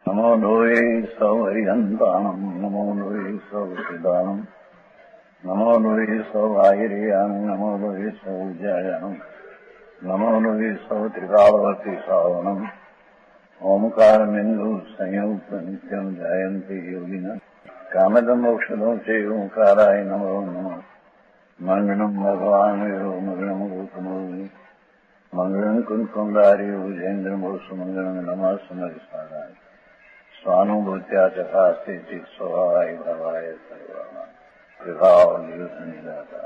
नमो लोये सौहरिहन्ताणम् नमो लोये सौसिदानम् नमो लोये सौभागिर्याम् नमो लोये सौजायाम् नमो लोये सौत्रिकावती सावनम् ओंकारमिन्दु संयुक्त नित्यम् जायन्ति योगिनः कामदमोक्षदं च ओंकाराय नमो नमः मंगलम् भगवान् वीरो मंगलम् गौतमोऽग्नि मंगलम् कुन्कुण्डार्यो विजेन्द्रमोऽस्तु मंगलम् नमः समरिसाराय स्वानुभूत्या चकास्ते चित् स्वभावाय भवाय सर्वाणां प्रभाव निदाता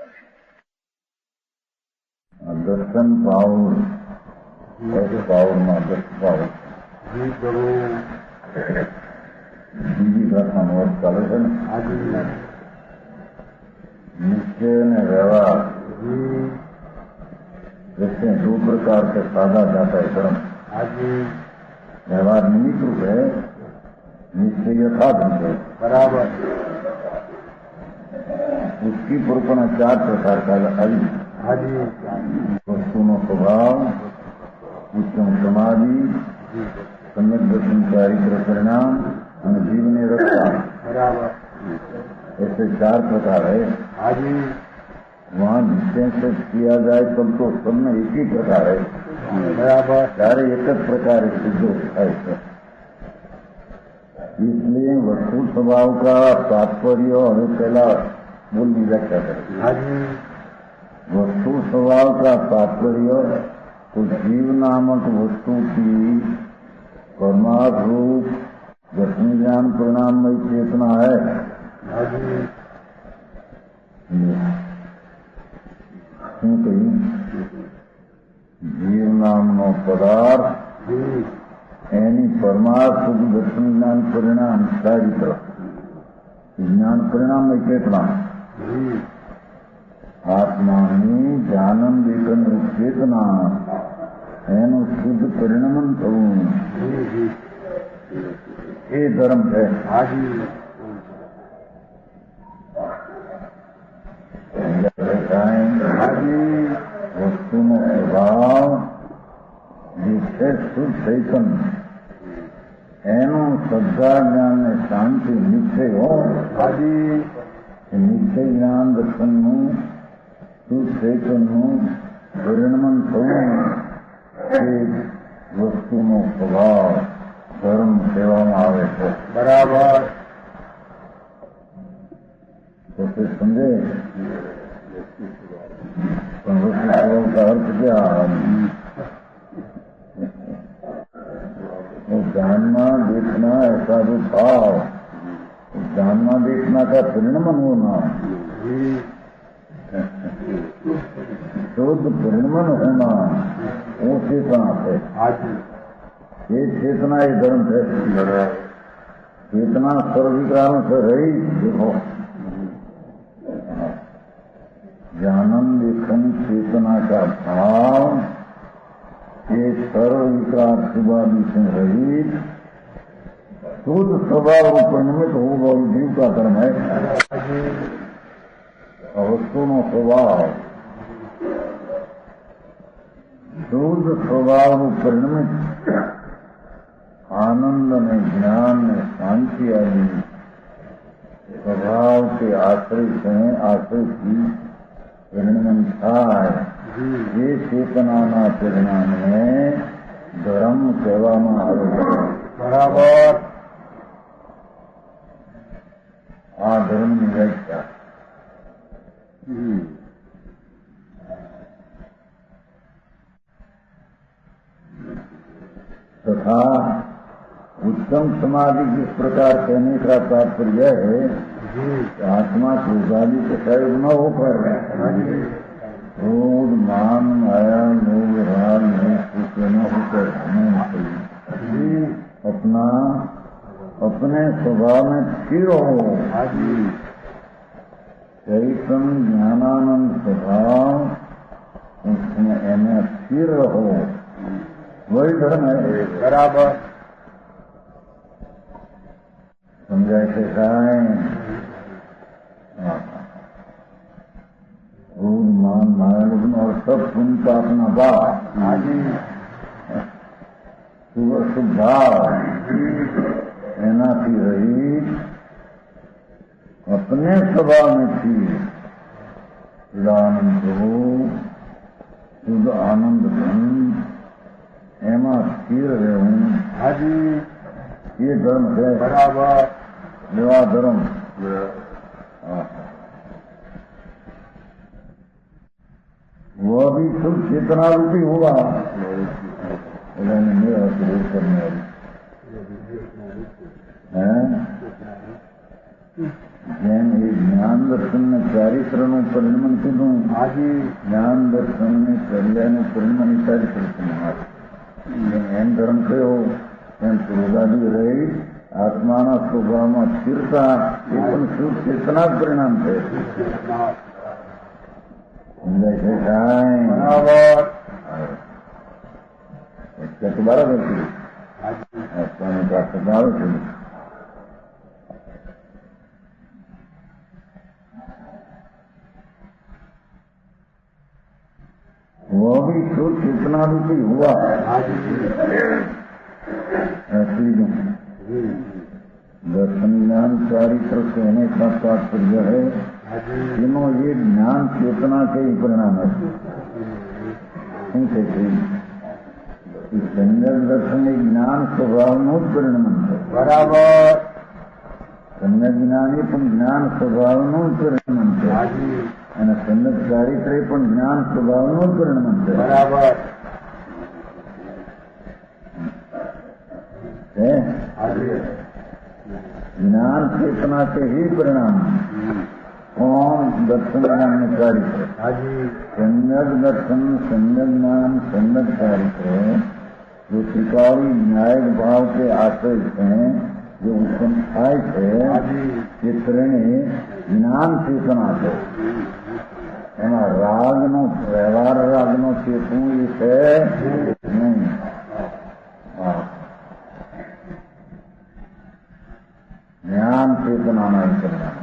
दर्शन पावर कैसे पावर में दर्शन पावर બીજી ભાષાનો અર્થ ચાલે છે ને निश्चय ने व्यवहार जैसे दो प्रकार से साधा जाता है कर्म व्यवहार निमित्त रूप है निश्चय यथार्थ रूप है बराबर उसकी पूर्वना चार प्रकार का आदि वस्तुओं स्वभाव उत्तम समाधि सम्यक दर्शन चारित्र परिणाम और जीवन रक्षा बराबर ऐसे चार प्रकार है वहाँ निश्चय से किया जाए तब तो सब में एक ही प्रकार है बराबर सारे एक ही प्रकार सिद्ध होता है इसलिए वस्तु स्वभाव का तात्पर्य हमें पहला मूल व्याख्या करें वस्तु स्वभाव का तात्पर्य तो जीव नामक वस्तु की परमार्थ रूप दर्शन ज्ञान परिणाममय चेतना है શું કહ્યું જીવ નામનો પદાર્થ એની પરમાર્થ દર્શન જ્ઞાન પરિણામ ચારિત્ર જ્ઞાન પરિણામ ચેતના આત્માની જાનંદ એકંદર ચેતના એનું શુદ્ધ પરિણમન થવું એ ધર્મ છે વસ્તુનો સ્વભાવ જે છે શુદ્ધ ચૈતન્ય એનું શ્રદ્ધા જ્ઞાન ને શાંતિ નિશ્ચય નિશ્ચય જ્ઞાન દર્શનનું શુદ્ધ ચૈતન્યનું પરિણમન થવું એ વસ્તુનો સ્વભાવ ધર્મ કહેવામાં આવે છે બરાબર तो फिर समझे का अर्थ क्या जानना देखना ऐसा जो भाव जानना देखना का परिणमन होना शुद्ध परिणमन होना वो चेतना है ये चेतना ये धर्म है चेतना सर्वविकारों से रही देखो ज्ञानम लेखन चेतना का भाव ये सर्व विकार सुबादी से रहित शुद्ध स्वभाव परिणमित होगा जीव का धर्म है वस्तुनो स्वभाव शुद्ध स्वभाव परिणमित आनंद में ज्ञान में शांति आदि स्वभाव के आश्रय से आश्रय की परिणमन થાય એ ચેતનાના પરિણામને ધર્મ કહેવામાં આવે છે બરાબર આ ધર્મની વ્યાખ્યા तथा उत्तम समाधि जिस प्रकार कहने का तात्पर्य है आत्मा क्रोधादि के सहयोग न होकर क्रोध मान माया लोभ राग न होकर अपना अपने स्वभाव में स्थिर हो चैतन्य ज्ञानानंद स्वभाव उसमें एने स्थिर रहो वही धर्म है बराबर समझाए कैसा है क्रोध मान माया और सब सुनता अपना बाप सुबह सुभाव रही अपने स्वभाव में थी चिदानंद प्रभु शुद्ध आनंद धन एमा स्थिर रहूं। हाजी ये धर्म है बराबर विवाह धर्म। वो भी शुद्ध चेतना रूपी होगा मेरा विरोध करने वाली है। જેમ એ જ્ઞાન દર્શનને ચારિત્રનું પરિણમન કીધું, હાજી જ્ઞાન દર્શનને કલ્યાણનું પરિણમન ચારિત્ર એમ ધર્મ કયો એમ ક્રોધાદી રહી આત્માના સ્વભાવમાં સ્થિરતા એ પણ શુદ્ધ ચેતના જ પરિણામ છે. સમજાય છે કાંઈ? બરાબર બરાબર છે. આત્માની પ્રાપ્ત આવે છે. वो भी शुद्ध चेतना रूपी हुआ दर्शन ज्ञान चारित्र कहने का तात्पर्य है तीनों ये ज्ञान चेतना के ही परिणाम है. सम्यक दर्शन एक ज्ञान स्वभावનું જ પરિણમન છે. બરાબર सम्यक જ્ઞાન એ પણ જ્ઞાન સ્વભાવનું જ પરિણમન છે અને સમ્યક ચારિત્ર પણ જ્ઞાન સ્વભાવનું જ પરિણમન છે. બરાબર ज्ञान चेतना के ही परिणाम कौन दर्शन ज्ञान में चारित्र सम्यक दर्शन सम्यक ज्ञान सम्यक चारित्र जो त्रिकाली न्यायिक भाव के आश्रय हैं जो उत्पन्न થાય છે એ ત્રણે જ્ઞાન ચેતના છે. એમાં રાગનો વ્યવહાર રાગનો ચેતવું એ છે નહીં. જ્ઞાન ચેતનાના પરિણામ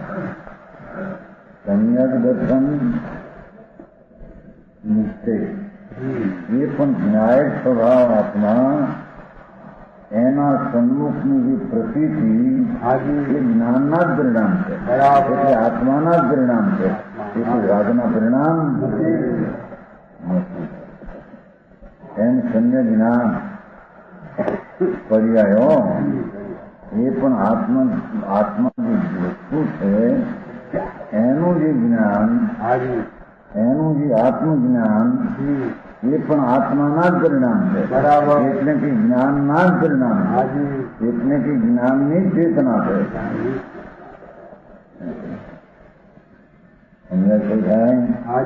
સમ્યક દર્શન નિશ્ચય એ પણ ન્યાયિક સ્વભાવ આત્મા એના સન્મુખની જે પ્રતીતિ એ જ્ઞાનના જ પરિણામ છે. એટલે આત્માના જ પરિણામ છે. તેથી રાગના પરિણામ નથી. એમ સમ્ય જ્ઞાન પર્યાયો એ પણ આત્મા જે વસ્તુ છે એનું જે જ્ઞાન એનું જે આત્મજ્ઞાન એ પણ આત્માના જ પરિણામ છે. એટલે કે જ્ઞાનના જ પરિણામ એટલે કે જ્ઞાનની જ ચેતના છે. સમજાય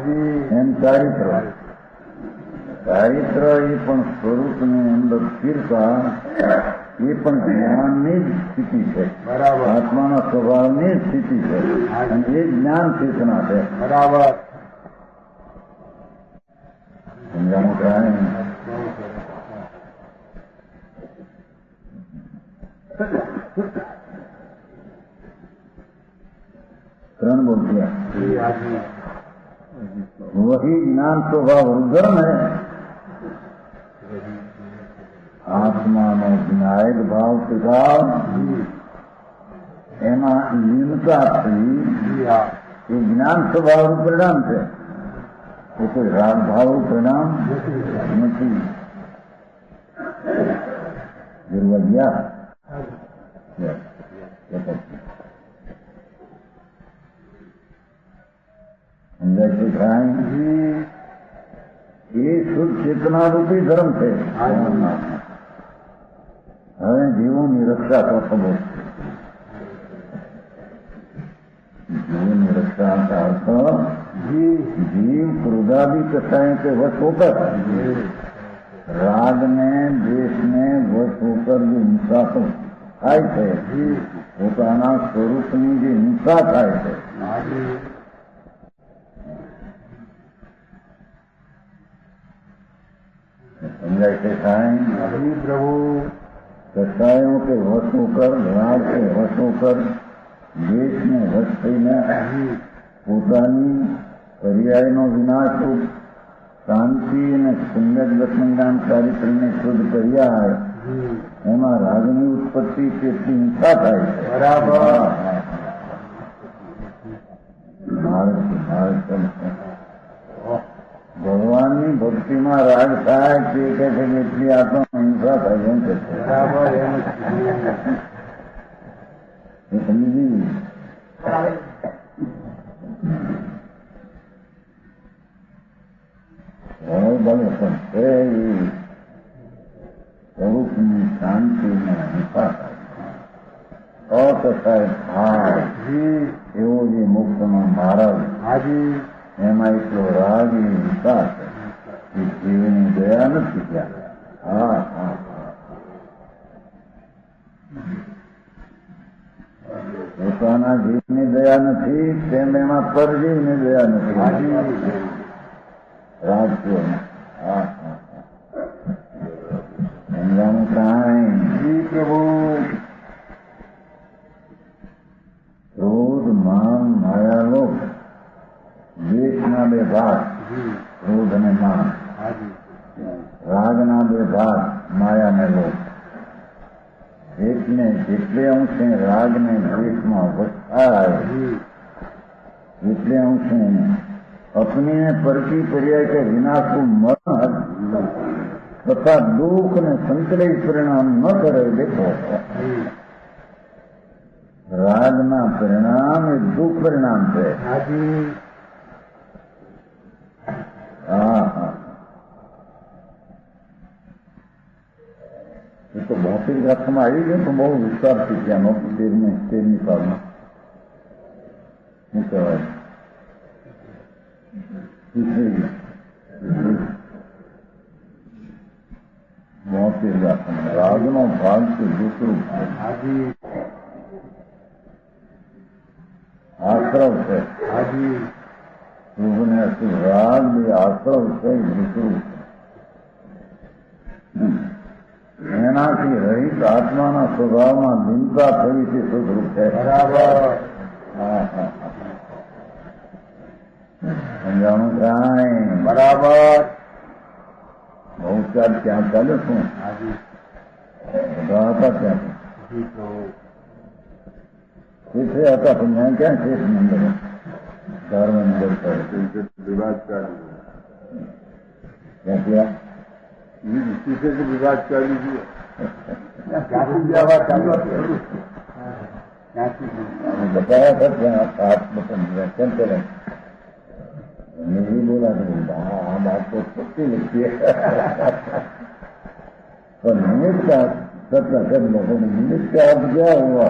છે? એમ ચારિત્ર ચારિત્ર એ પણ સ્વરૂપની અંદર સ્થિરતા એ પણ જ્ઞાનની જ સ્થિતિ છે. આત્માના સ્વભાવની જ સ્થિતિ છે અને એ જ્ઞાન ચેતના છે. બરાબર સમજાણું કાંઈ? ત્રણ બોલ્યા वही ज्ञान स्वभाव रुद्रम है. આત્માનો ન્યાયિક ભાવ સ્વીકાર એમાં લીનતાથી એ જ્ઞાન સ્વભાવનું પરિણામ છે. એ કોઈ રાગ ભાવનું પરિણામ નથી. જરૂર ગયા સમજાય છે કાંઈ? એ શુદ્ધ ચેતના રૂપી ધર્મ છે. હવે જીવોની રક્ષા કરતો બહુ જીવોની रक्षा का अर्थ जीव क्रोधादि कषाय के वश होकर राग में देश में वश होकर जो हिंसा तो થાય છે પોતાના સ્વરૂપની જે હિંસા થાય છે समझाए थे प्रभु कसायों के वश होकर राग के वश होकर देश में वश થઈને પોતાની પર્યાયનો વિનાશ શાંતિ અને સંગત જ્ઞાન ચારિત્રને શુદ્ધ કર્યા એમાં રાગની ઉત્પત્તિ કેટલી હિંસા થાય છે. બરાબર. ભગવાનની ભક્તિમાં રાગ થાય તે કહે છે કે એટલી આ તો હિંસા થાય એમ કે છે. બરાબર. એ સમજી ભલે પણ સ્વરૂપની શાંતિને હિંસા થાય અકસાય ભાવ એવો જે મુક્તનો માર્ગ એમાં એટલો રાગ એ હિંસા છે એ જીવની દયા નથી ત્યાં. પોતાના જીવની દયા નથી તેમ એમાં પરજીવની દયા નથી. રાજ્યો સમજાણું કાંઈ પ્રભુ. ક્રોધ માન માયાલોભ દ્વેષના બે ભાગ, ક્રોધ અને માન. રાગના બે ભાગ, માયા અને લોભ. એટલે જેટલે અંશે રાગને દ્વેષમાં વધાય એટલે અંશે અપનીને પરકી પર્યાય કે વિનાશનું મરણ તથા દુઃખ ને સંકલિત પરિણામ ન કરે. દેખો, રાગના પરિણામ એ દુઃખ પરિણામ છે. એ તો ભૌતિક વ્યાખ્યામાં આવી ગયો તો બહુ વિસ્તારથી ત્યાંનો 13મી સાલમાં શું કહેવાય ભૌતિક વ્યાખ્યામાં રાગનો ભાગ છે દુઃખરૂપ છે, આશ્રવ છે. શુભ ને અશુભ રાગ બે આશ્રવ છે, દુઃખરૂપ છે. એનાથી રહિત આત્માના સ્વભાવમાં લીનતા થવી છે સુખરૂપ છે. બરાબર. સમજાણું કાંઈ? બરાબર. બહુ ચાલ ક્યાં ચાલે શું બધા હતા ત્યાં શેષે હતા પણ ત્યાં ક્યાં શેષ નંબર ધર્મ નંબર વિવાદ ચાલુ ક્યાં ક્યાં વિવાદ ચાલુ બતાવ્યા હતા ત્યાં હાથ બટન કેમ કરે नहीं बोला नहीं हम आपको सत्य लिखिए पर निमित्त का सत्य कर लोगों ने निमित्त का अब क्या हुआ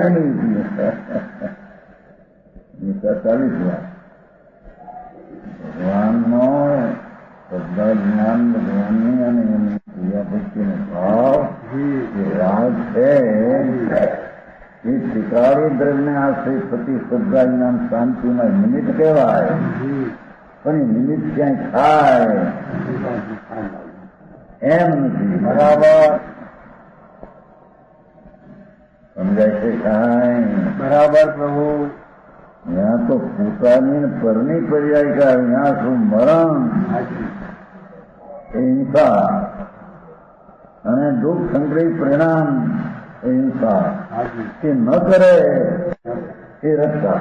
नहीं किया 40 हुआ भगवान नो श्रद्धा ज्ञान भगवानी અને પૂજા ભક્તિનો ભાવ એ રાગ છે. એ સ્વીકારી દ્રવ્યને આશ્રિત થતી શ્રદ્ધા જ્ઞાન શાંતિમાં નિમિત્ત કહેવાય, પણ એ નિમિત્ત ક્યાંય થાય એમ નથી. બરાબર સમજાય છે કાંઈ? બરાબર પ્રભુ. ત્યાં તો પોતાની પરની પર્યાય કા વિનાશનું મરણ એ હિંસા અને દુઃખ સંગ્રહિત પરિણામ हिंसा के न करे ये रक्षा.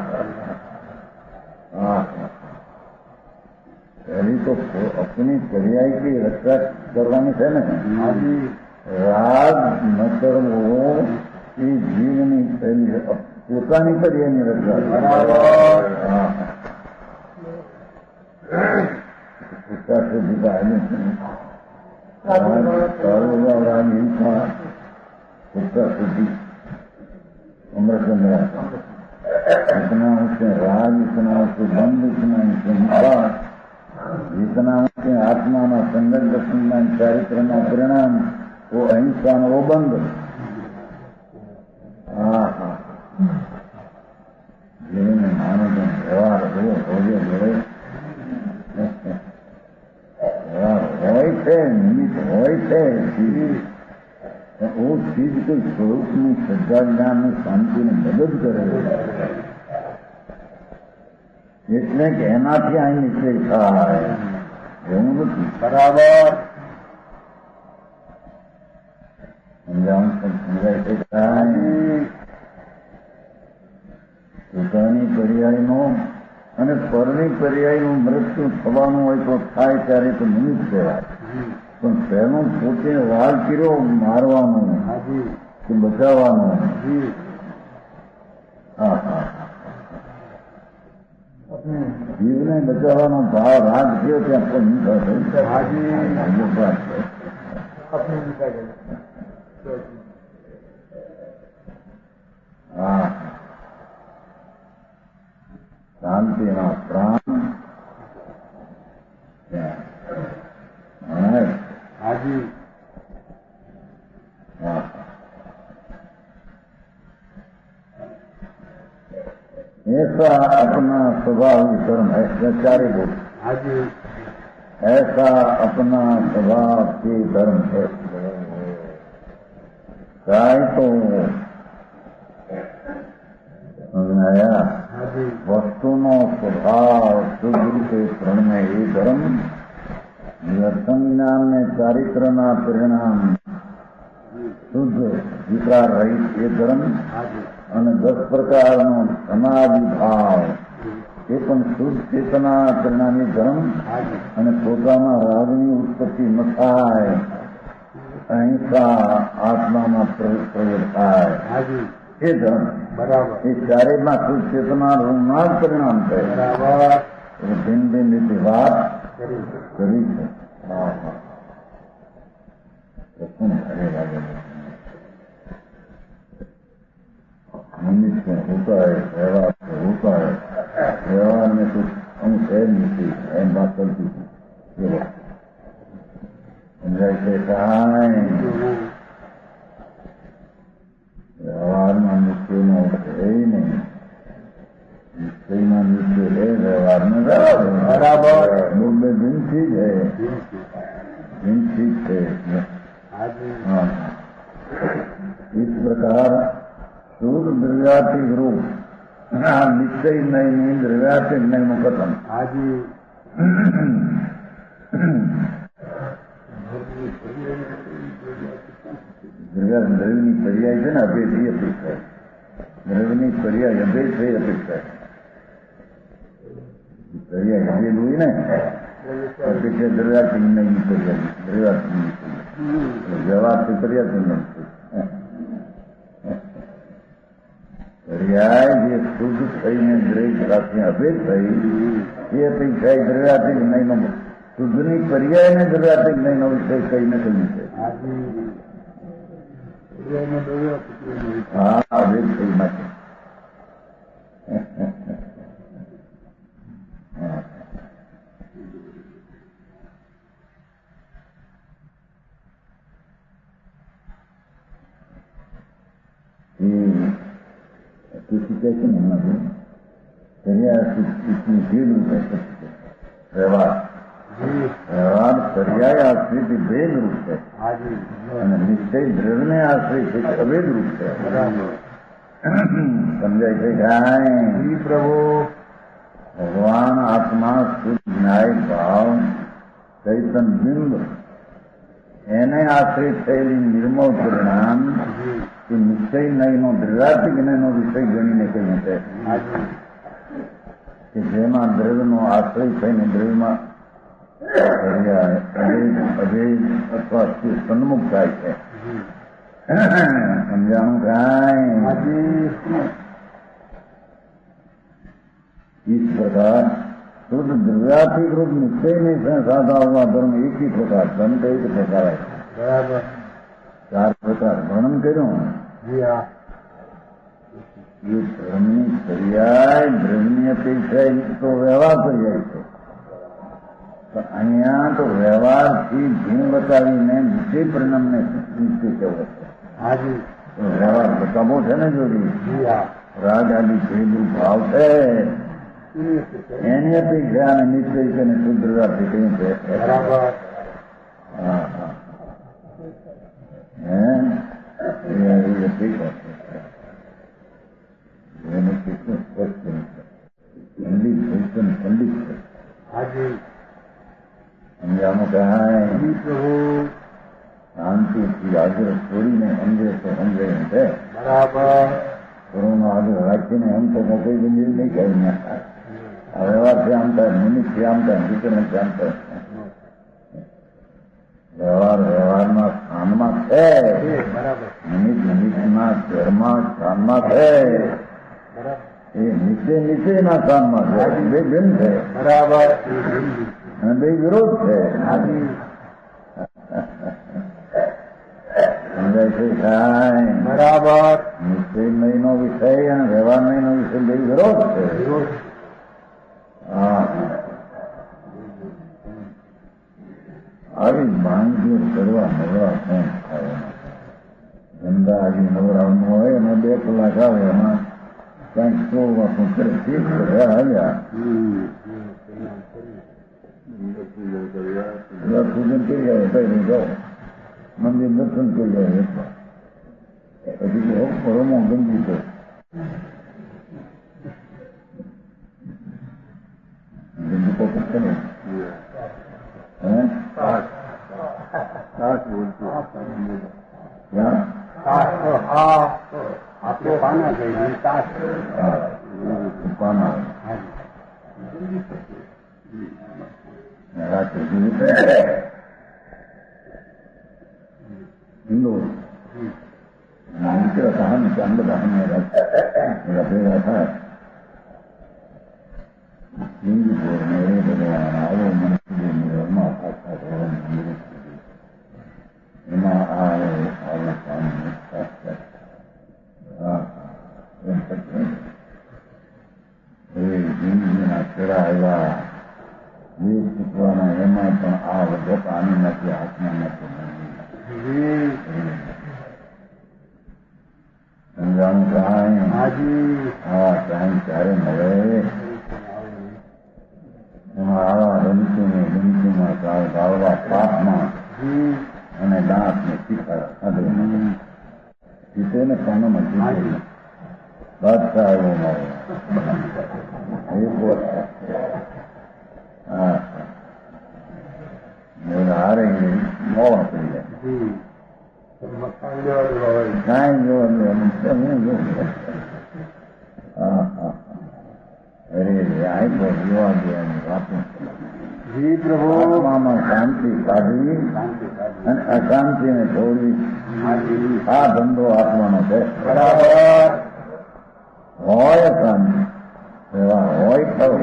पहली तो अपनी पर्याय की रक्षा करवानी है ने. राग न करवो એ જીવની પોતાની પર્યાયની રક્ષા. राग हिंसा उत्तर शुद्धि अमृतचंद्रा इतना उससे राग, इतना उससे बंध, इतना उससे निवास, जितना उससे आत्मा में संगत दर्शन चारित्र में परिणाम वो अहिंसा वो बंध. जीवन में मानो तो व्यवहार हो जोड़े व्यवहार हो निमित्त हो वो चीज को स्वरूप में श्रद्धा ज्ञान में शांति ने मदद करे એટલે કે એનાથી અહીં નિશ્ચય થાય એવું નથી. બરાબર. સમજાય છે કાંઈ? પોતાની પર્યાયનો અને પરની પર્યાયનું મૃત્યુ થવાનું હોય તો થાય ત્યારે તો નિમિત્ત કહેવાય. પણ તેનો પોતે વાર કર્યો મારવાનો કે બચાવવાનો. હા હા, જીવને બચાવવાનો ભાવ રાગ થયો ત્યાં પણ હા, શાંતિના પ્રાણ હાજી. ऐसा अपना स्वभाव कर्म है, चारे बोल हाजी. ऐसा अपना स्वभाव के धर्म है. काय तो समझाया. वस्तुनो स्वभाव शुद्ध रूपे प्रण में ये धर्म दर्शन ज्ञान में चारित्र ना परिणाम शुद्ध विकार रहित ये धर्म અને 10 પ્રકારનો અનાદિ ભાવ એ પણ શુદ્ધ ચેતના પરિણામી ધર્મ અને પોતાના રાગની ઉત્પત્તિ ન થાય, અહિંસા આત્મામાં પ્રવેશ થાય એ ધર્મ. બરાબર. એ ચારેયમાં શુદ્ધ ચેતના ના જ પરિણામ થાય. એ ભિન્ન ભિન્ન રીતે વાત કરી છે. શું સારી લાગે છે. निमित्त में होता है, व्यवहार से होता है, व्यवहार में कुछ अंश है नीति है, बात चलती थी. जैसे कहा है व्यवहार में निश्चय में है ही नहीं, निश्चय में निश्चय है, व्यवहार में बराबर मुद्दे दिन चीज है, दिन चीज है. हाँ, इस प्रकार शुद्ध द्रव्यात्मिक रूप निश्चय नहीं द्रव्यात्मिक नहीं मुकदम. દ્રવ્યની પર્યાય છે ને અભેદ એ અપેક્ષા. દ્રવ્યની પર્યાય અભેદ છે અપેક્ષા. પર્યાય અભેદ હોય ને અપેક્ષા દ્રવ્યાત્મિક નહીં પર્યાય દ્રવ્યાત્મિક વ્યવહારથી પર્યાત્મિક નહીં. પર્યાય જે શુદ્ધ થઈને દ્રવ્ય સાથે અભેદ થઈ એ અપેક્ષા દ્રવ્યાત્મિક નહીં નો શુદ્ધની પર્યાય ને દ્રવ્યાત્મિક નહીં નો વિષય કહીને કહ્યું છે. હા, અભેદ થઈ માટે किसी कैसे नहीं होना इसमें भेद रूप है. व्यवहार व्यवहार पर्याय आश्रित भेद रूप है અને નિશ્ચય દ્રવ્યને આશ્રિત અભેદ રૂપ છે. સમજાય છે કાંઈ? પ્રભુ. ભગવાન આત્મા શુદ્ધ ન્યાય ભાવ ચૈતન બિંબ એને આશ્રિત થયેલી નિર્મળ પરિણામ કે નિશ્ચય નહીંનો દ્રવ્યાત્મિક નહીંનો વિષય ગણીને કહ્યું છે કે જેમાં દ્રવ્યનો આશ્રય થઈને દ્રવ્યમાં અભેદ અથવા સન્મુખ થાય છે. સમજાણું કાંઈ? इस प्रकार शुद्ध द्रव्यात्मिक रूप निश्चय में साधा हुआ धर्म एक ही प्रकार धर्म का एक प्रकार है. बराबर. 4 प्रकार वर्णन કર્યું. ये धर्मની પર્યાય ધર્મની અપેક્ષા તો વ્યવહાર પર્યાય છે. અહીંયા તો વ્યવહારથી ભીન બતાવીને વિષય પરિણામને નિશ્ચય કહેવાય છે. વ્યવહાર બતાવો છે ને જોડી રાગ આદિ ભેદરૂપ ભાવ છે એની અપેક્ષા અને નિશ્ચય છે ને શુદ્ધ દ્રવ્યાથી કહ્યું છે. હા હા, એ અપેક્ષા છે એને કેટલું સ્પષ્ટ છે. હિન્દી ભૂષણ જી પ્રભુ શાંતિથી હાજર છોડીને સમજે તો સમજે એમ છે. બરાબર ગુરુનો હાજર રાખીને એમ તો કોઈ બંધ નહીં કહે. આ વ્યવહારથી આમ થાય, નિમિત્તથી આમ થાય, વિચરણથી આમ થાય. વ્યવહારમાં સ્થાનમાં છે, નિમિત્તના ઘરમાં સ્થાનમાં છે, એ નીચેના સ્થાનમાં છે. બે ભિન્ન છે. બરાબર અને બે વિરોધ છે. સમજાય છે સાહેબ? બરાબર નિશ્ચયમયનો વિષય અને વ્યવહારમયનો વિષય બે વિરોધ છે. હા, આવી માંગીઓ કરવા નવરા કોણ થાય? ધંધા આજે નવરાનું હોય અને 2 કલાક આવે એમાં કંઈક 100 વાતો કરે, ઠીક કરે, હાલ્યા પૂજન કરી જાય, કઈ જાઓ મંદિર દર્શન કરી જાય એટલા પછી ફળોમો ગંદી છે. ગંદી પોકટ છે ને આપણે પાના કહીએ પાના હિન્દુ મિત્ર સહન ચાંદ દહન ભેગા થાય હિન્દુપુર મેરે ભગવાન આવો મંદિરમાં એમાં આવો જિંદગીના છેડા આવ્યા એ શીખવાના એમાં પણ આ વખત આની નથી, હાથમાં નથી. સમજાણું કાંઈ? હા, કાંઈ ક્યારે મળે એમાં આવા રમતીમાં ગાળવા પાપમાં અને દાંતને શીખા જીતેને કાનમાં જીતે બાદશાહ આવ્યો મારો એક વર્ષ. હા, હારે મોવા પડી જાય કાંઈ જોવા. હા હા, અરે આઈ જોવા દેવાની વાતો. જી પ્રભુ આત્મામાં શાંતિ કાઢવી અને અશાંતિને છોડવી, આ ધંધો આત્માનો છે. બરાબર હોય શાંતિ એવા હોય ખરો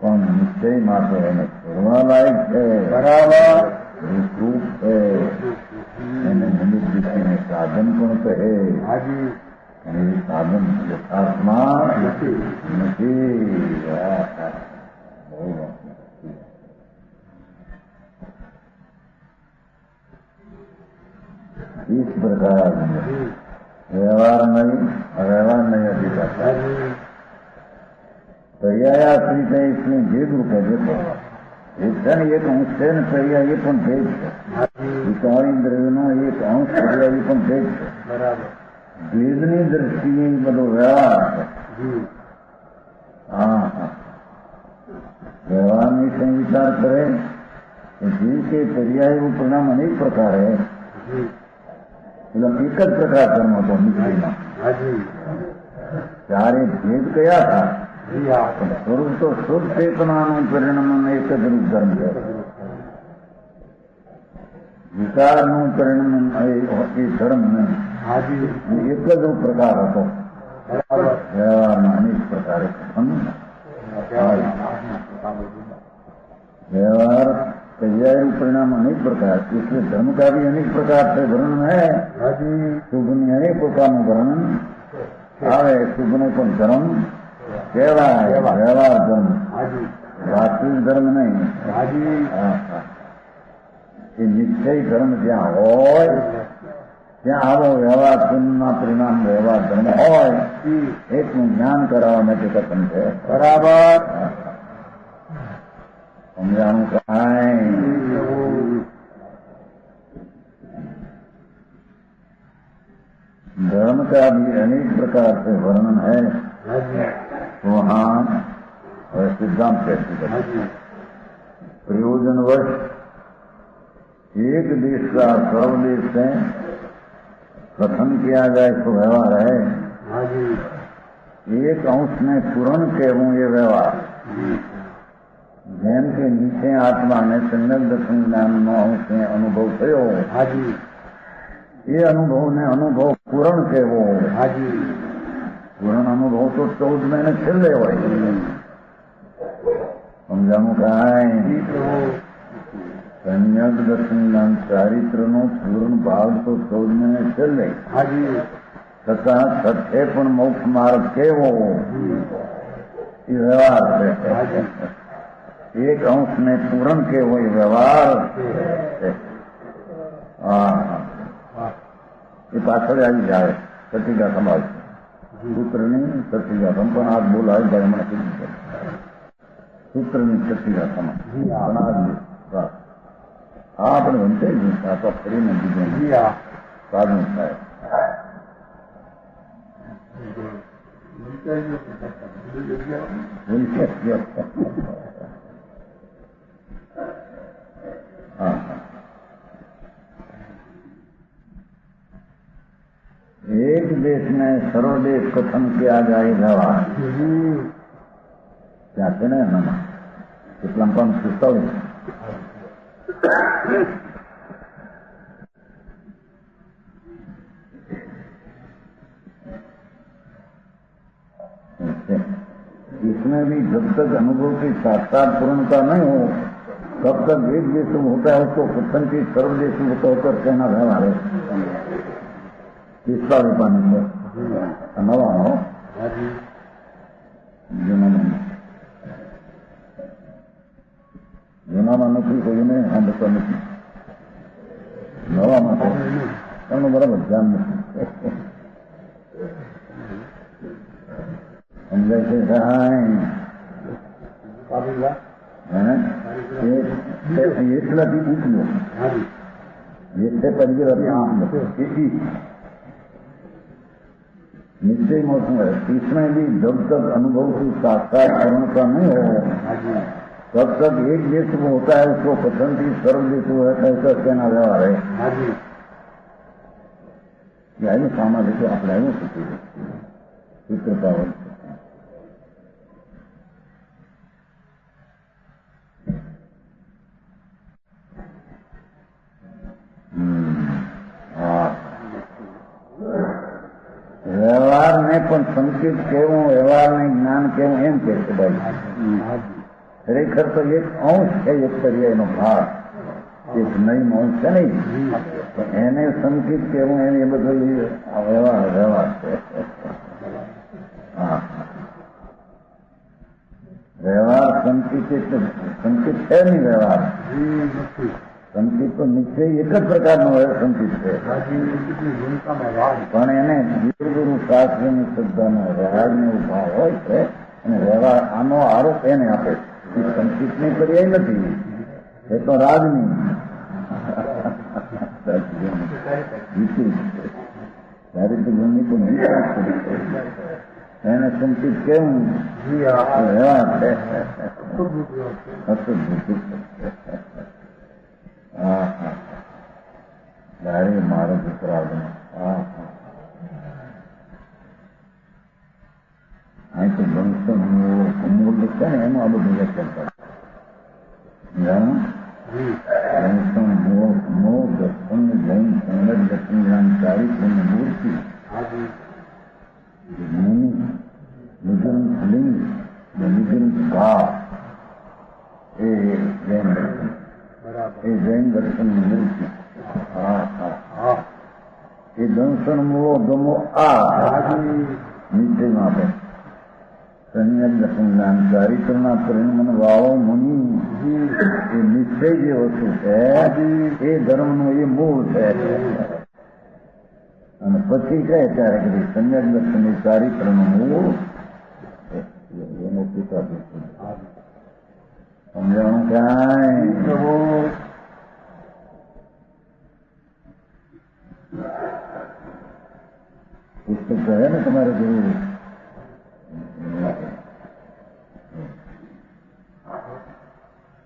પણ નિશ્ચયમાં તો એને છોડવા લાયક છે. બરાબર રૂપ છે એને નિમિત્ત દીકરીને સાધન પણ કહે અને એ સાધન યથાર્થમાં નથી. इस प्रकार व्यवहार नहीं अधिकार पर्याया श्री कहीं इसमें भेद रूप है. देखो एक है एक अंश है न पर्याय ये पण भेद है. विकार इंद्रियों एक अंश पर्याय ये पण भेद है. भेदनी दृष्टिए બધો વ્યવહાર છે. હા હા, વ્યવહારની કઈ વિચાર કરે તો જીવ કે પર્યાય એવું પરિણામ અનેક પ્રકાર है. એટલે એક જ પ્રકાર ધર્મ હતો નિશ્ચયમાં. ત્યારે ભેદ કયા હતા? સ્વરૂપ તો શુદ્ધ ચેતનાનું પરિણામ એક જ રૂપ ધર્મ છે. વિકારનું પરિણામ એ ધર્મ નહીં, એક જ રૂપ પ્રકાર હતો. વ્યવહારમાં અનેક પ્રકારે व्यवहार पर्याय परिणाम अनेक प्रकार, इसलिए धर्म का भी अनेक प्रकार से वर्णन है. शुभ ने अनेक प्रकार નું વર્ણન આવે. શુભ ને પણ ધર્મ કહેવાય, વ્યવહાર ધર્મ, વાસ્તવિક ધર્મ નહીં. એ નિશ્ચય ધર્મ જ્યાં હોય ત્યાં આવો વ્યવહાર પુનઃના પરિણામ વ્યવહાર ધર્મ હોય એકનું જ્ઞાન કરાવવા માટે કથન છે. બરાબર समझाऊं कहाँ धर्म का भी अनेक प्रकार से वर्णन है. वहाँ सिद्धांत कैसे प्रयोजनवश एक देश का सर्वदेश से कथन किया जाए तो व्यवहार है। हाँ जी। एक अंश में पूर्ण कहूं ये व्यवहार, જેમ કે નીચે આત્માને સંગત દર્શન જ્ઞાનનો અંશ અનુભવ થયો, हाँ जी। એ અનુભવને અનુભવ પૂરણ કહેવો। हाँ जी। પૂરણ અનુભવ તો 14 મહિને છેલ્લે હોય, સમજાણું કાંઈ? जी प्रभु। સંયત દર્શન જ્ઞાન ચારિત્રનો પૂર્ણ ભાગ તો 14 મહિને છેલ્લે, हाँ जी। છતાં સત્ય પણ મોક્ષ માર્ગ કેવો એ વ્યવહાર છે। એક અંશ ને પૂરણ કેવો એ વ્યવહાર છે। હા, એ પાછળ આવી જાય સતીકા સમાજ સૂત્રની સતીકા પણ આજ બોલાય ભાઈ મને કીધું છે સૂત્રની સતીકા સમાજ પણ આજ હા આપણે વંચાઈ ગયું આ તો ફરીને બીજું जी हाँ। સાધન થાય। हाँ, एक देश में सर्वदेश कथन किया जाए व्यवहार क्या कहना है ना કેટલા પણ પૂછતા હોય इसमें भी जब तक अनुभव की साक्षात पूर्णता नहीं हो तब तक एक देश होता है उसको कथन की सर्वदेश होता होकर कहना व्यवहार है। तीसरा विपान नवा हो જૂનામાં નથી કોઈને સાંભળતા નથી, નવામાં તો એમનું બરાબર ધ્યાન નથી સમજાય છે સાહેબ એટલાથી પૂછ્યું એટલે પરિગ્રહ निश्चय मौसम है। इसमें भी जब तक अनुभव की साक्षात पूर्णता नहीं हो तब तक एक देश में होता है उसको कथन की सर्व देश है कैसा कहना व्यवहार है। यानी सामाजिक अपना चित्रता हो વ્યવહાર ને પણ સંકેત કેવું વ્યવહાર ને જ્ઞાન કેવું એમ કે છે ભાઈ ખરેખર તો એક અંશ છે એક પર્યાયનો ભાગ એક નહીં અંશ છે નહીં એને સંકેત કેવું એને એ બધું વ્યવહાર વ્યવહાર છે। હા વ્યવહાર સંકેત સંકેત છે નહીં વ્યવહાર સંકેત તો નિશ્ચય એક જ પ્રકારનો સંકેત છે પણ એને ગુરુ શાસ્ત્રની શ્રદ્ધાનો વ્યવહારનો ભાવ હોય છે અને વ્યવહાર આનો આરોપ એને આપે એ સંકેતની પર્યાય નથી એ તો રાજની ત્યારે તો ગુણની પણ એને સંકેત કેવું વ્યવહાર છે હા હા ત્યારે મારો દીકરાનો હા હા અહીં તો ગણતર મૂળ છે ને એનું આ બધું વ્યાખ્યાન કરે ગણતર મૂળ દર્શન જૈન સંગત દર્શન જ્ઞાન ચારિત્રની મૂર્તિ નિગમ લિંગ નિગમ ભાવ એ જૈન એ જૈન દર્શનની મૂર્તિ હા હા એ દર્શન મૂળો ગમો આ નિશ્ચયમાં આપે સંયમ દર્શન જ્ઞાન ચારિત્રના પરિણમન વાળો મુનિ એ નિશ્ચય જે વસ્તુ છે એ ધર્મનું એ મૂળ છે અને પછી કહે ત્યારે કે સંયમ દર્શન એ ચારિત્રનું મૂળ એનો પિતા સમજાણું કાંઈ પુસ્તક કહે ને તમારે ગુરુ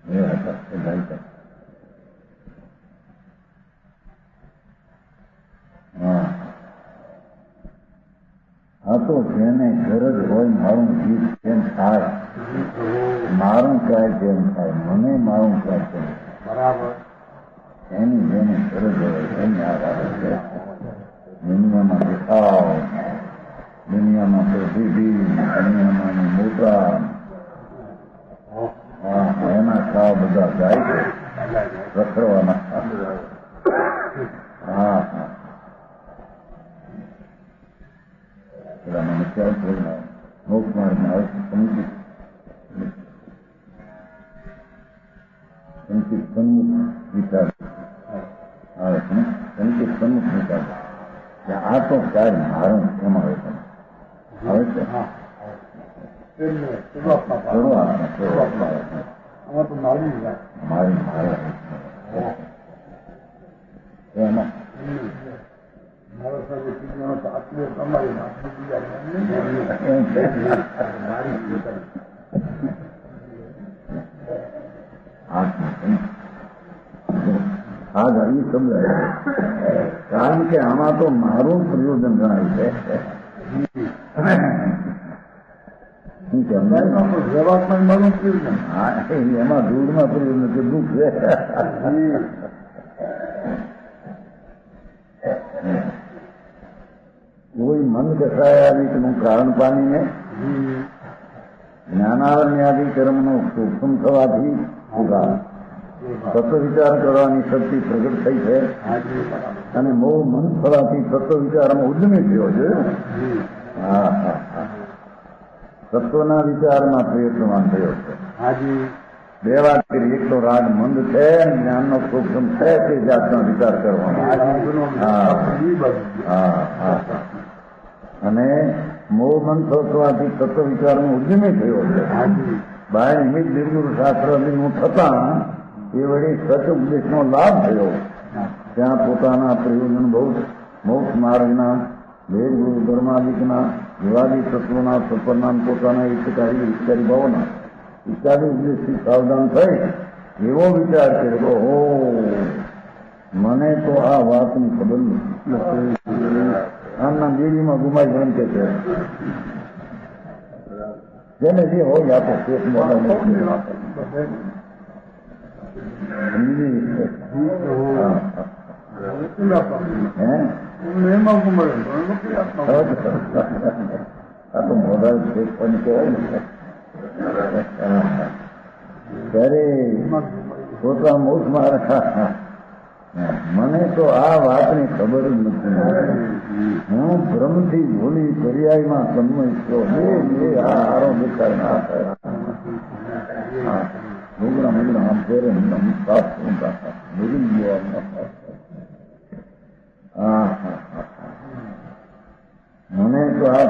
એ હતા એ ભાઈ તો જેને ગરજ હોય મારું જીત તેમ થાય, મારું ચાહે તેમ થાય, મને મારું ચાહે તેમ બરાબર. એની જેને ગરજ હોય એની આ વાત છે. દુનિયામાં દેખાવ, દુનિયામાં પ્રસિદ્ધિ, દુનિયામાં મોટા એના ખાવ બધા જાય છે રખડવાના. હા હા પેલા મને ખ્યાલ થયો મોક્ષમાર્ગમાં આવે છે સંકિત સન્મુખ વિચાર આવે છે. સંકિત સન્મુખ વિચાર આ તો ચાર મારણ એમાં આવે છે. આવે છે મારી મારે એમાં કારણ કે આમાં તો મારું પ્રયોજન ગણાય છે. એમાં દૂધમાં પ્રયોજન છે, દુઃખ છે. કોઈ મન દશાયાદિકનું કારણ પામીને જ્ઞાનારણ્યાદિ કર્મનો સૂક્ષ્મ થવાથી ઉગાર તત્વ વિચાર કરવાની શક્તિ પ્રગટ થઈ છે અને મોહ મન થવાથી તત્વ વિચારમાં ઉદ્યમી થયો છે. હા હા હા તત્વના વિચારમાં પ્રયત્નવાન થયો છે. બે વાત કરી, એક તો રાગ મંદ છે અને જ્ઞાનનો સૂક્ષ્મ છે તે જાતનો વિચાર કરવાનો. હા હા હા અને મોહ મન થવાથી તત્વ વિચારમાં ઉદ્યમી થયો છે. બાહ્ય નિમિત્ત નિર્ગુણ શાસ્ત્ર અભિમુખ થતા એ વળી સચ ઉપદેશનો લાભ થયો. ત્યાં પોતાના પ્રયોજન બહુ મોક્ષ માર્ગના વેદ ગુરુ ધર્માદિકના વિવાદી તત્વોના સપરનામ પોતાના હિતકારી ભાવના ઇત્યાદિ ઉપદેશથી સાવધાન થઈ એવો વિચાર કર્યો. હો મને તો આ વાતની ખબર નથી. આમના દેવીમાં ગુમાઈ જેમ કે છે જેને જે હોય આપો પેટ મોટા આ તો મોઢા પેટ પણ કહેવાય ને. ત્યારે પોતા મોક્ષ મારા મને તો આ વાતની ખબર જ નથી. હું ભ્રમથી ભૂલી પર્યાયમાં તન્મય થયો. આ હારો દેખાય ના થાય. મુગડા મુગડા આમ ફેરે સાફ ભૂલી ગયો. મને તો આ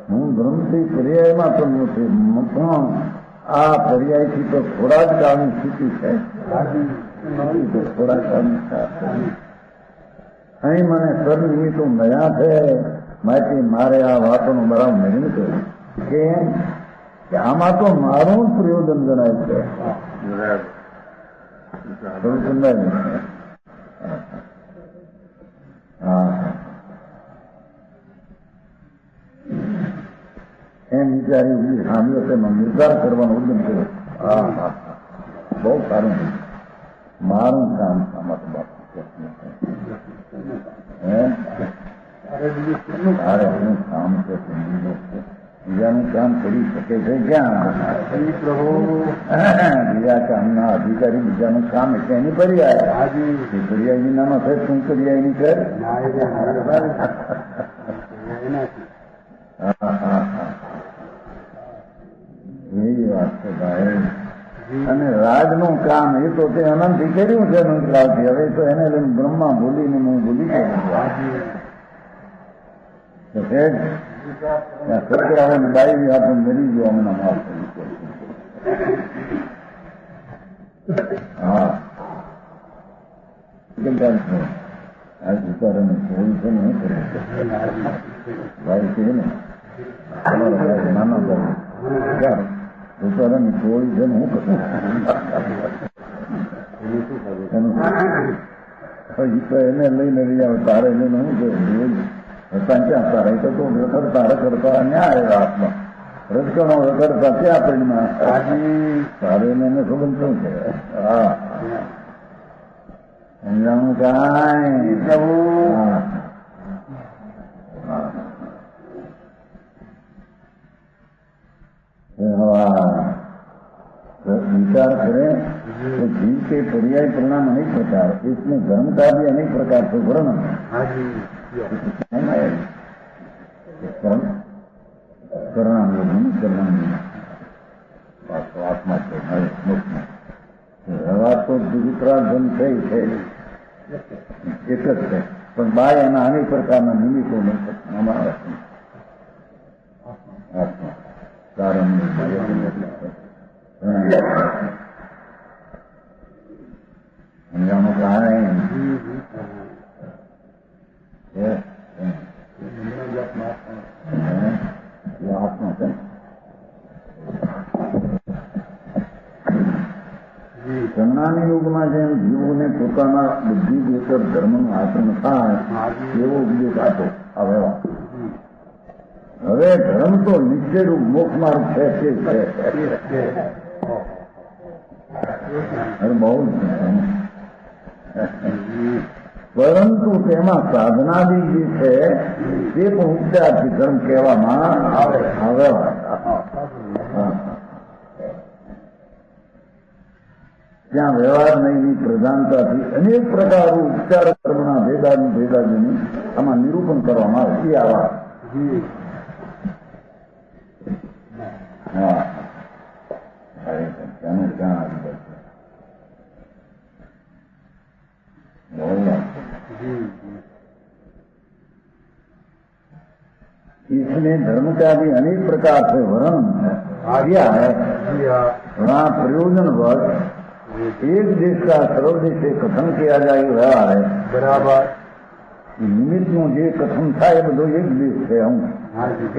હું ભ્રમથી પર્યાયમાં તન્મય થયો. પણ આ પર્યાયથી તો થોડા જ કાળની સ્થિતિ છે. થોડા કાળની અહીં મને સદનિમિત્તો મળ્યા છે. માહિતી મારે આ વાતોનો બરાબર નિર્ણય કર્યો કે આમાં તો મારું જ પ્રયોજન ગણાય છે. એમ વિચારી સામ્યો તેમાં નિર્ધાર કરવાનો ઉદ્યમ કર્યો. હા હા બહુ સારું મારું કામ આમાં તો બાપુ અરે હું કામ છે બીજાનું કામ કરી શકે છે ક્યાં? બીજા કામના અધિકારી બીજાનું કામ એટલે એની પર્યાય પર્યાયની નામાં થાય શું પર્યાયની કર. એવી વાત છે ભાઈ. અને રાજનું કામ એ તો તે અનંતથી કર્યું છે અનંતકાળથી. હવે તો એને લઈને બ્રહ્મા ભૂલીને હું ભૂલી ગયો. છોકરાઓની બાઈ આપણને મરી ગયો હમણાં માફ કરી. હા આ સુતારાને કોઈ છે ને શું કરે ભાઈ છે ને તમારા ભાઈ નાના ભાઈ સુતારાની કોઈ છે ને શું કરે એનું એને લઈને રહી આવે તારે લઈને શું કરે पंचा रहित तो रखडता रखडता न्याय आत्मा રજકણો રખડતા ત્યાં પરિણમાં સારે એને સંબંધ શું છે? હા સમજાણું કાંઈ પ્રભુ विचार करें तो जीव के पर्याय परिणाम अनेक प्रकार, इसमें धर्म का भी अनेक प्रकार से वर्णन है। आत्मा से व्यवहार तो दूसरा धन છે એક જ છે, પણ બાય એના અનેક પ્રકારના નિમિત્તો અમારા આત્મા કારણ સમજાણું કાંઈ આત્મા છે. સંજ્ઞાની યુગમાં જેમ જીવોને પોતાના બુદ્ધિ ભીતર ધર્મનું આચરણ થાય એવો ઉપદેશ આપો આ વ્યવહાર. હવે ધર્મ તો નિશ્ચયરૂપ મોક્ષ માર્ગ છે તે છે બહુ પરંતુ તેમાં સાધનાદી જે છે તે પણ ઉપચારથી ધર્મ કહેવામાં આવે. ત્યાં વ્યવહાર નહીંની પ્રધાનતાથી અનેક પ્રકારો ઉપચાર કર્મના ભેદાદીની આમાં નિરૂપણ કરવામાં આવે છે. આવા હા ત્યાંનું ક્યાં આવી જાય इसमें धर्म का भी अनेक प्रकार से वर्णन किया है. वहाँ प्रयोजन वर्ष एक देश का सर्वदेश से कथन किया जाए व्यवहार है बराबर. निमित्त નું જે કથન થાય એ બધો એક દેશ છે. હું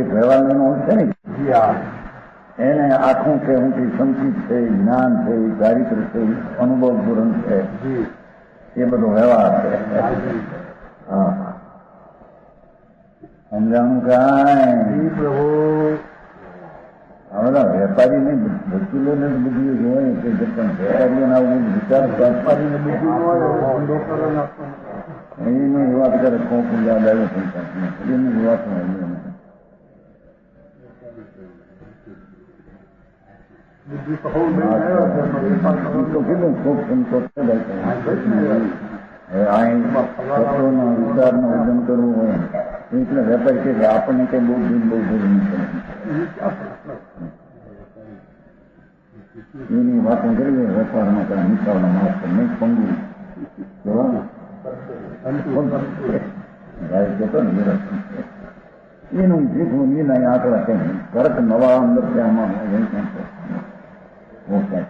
એક વ્યવહારનો છે ને એને આખું છે, હું સંચિત છે, જ્ઞાન છે, ચારિત્ર છે, અનુભવ પૂરણ છે, એ બધો વ્યવહાર છે. હા સમજાણું કાંઈ પ્રભુ. હવે વેપારીને વકીલોને બુદ્ધિ હોય કે પણ વેપારીઓને આવું વિચાર વેપારીને બુદ્ધિ એની વાત કરે કોણ યાદ આવ્યો એની વાત તો કીધું ખૂબ સંતોષ વિચારનું વજન કરવું હોય એટલે વેપારી કે આપણને કઈ બહુ બહુ જરૂર નથી. એની વાતો કરી વેપારમાં કઈ નિકાલના માસ્ટર નહીં પંગુ એનું જીતવું એના આંકડા કેમ તરત નવા અંદર આમાં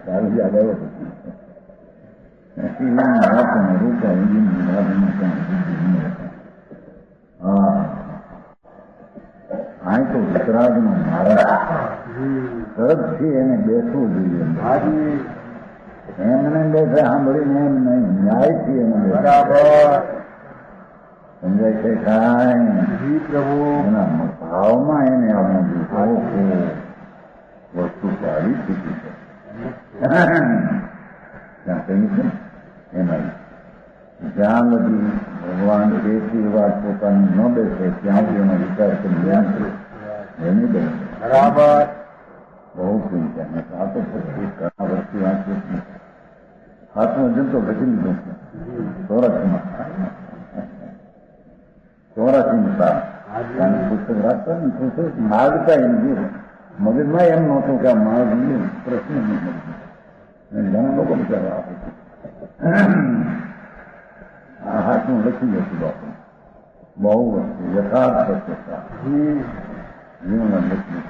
ચાલુ યાદ આવ્યો રૂપા હા આ તો વિતરાગ નો મહારાજ તરતથી એને બેસવું જોઈએ. એમને બેસે સાંભળીને એમ નહીં, ન્યાયથી એને બરાબર સમજાય છે કાંઈ પ્રભુ. એના ભાવમાં એને આવવાનું વસ્તુ સારી સ્થિતિ છે ત્યાં કહ્યું છે એમાં જ્યાં બધી ભગવાન એથી વાત પોતાની ન બેસે ત્યાં સુધી એનો વિચાર કરી એની બેસે બરાબર. બહુ ચિંતા આ તો પછી ઘણા વર્ષથી વાંચ્યું હાથમાં જનતો લખી લીધું છે ચોરાસીમાં પુસ્તક રાખતા ને પુસ્તક માગતા એમ જોયું મગજમાં એમ નહોતું કે આ માગ પ્રશ્ન નહીં ઘણા લોકો વિચારવા આપે છે. આ હાથમાં લખી જતું બાપુ બહુ વસ્તુ યથાર્થ સત્યતા જીવન લખ્યું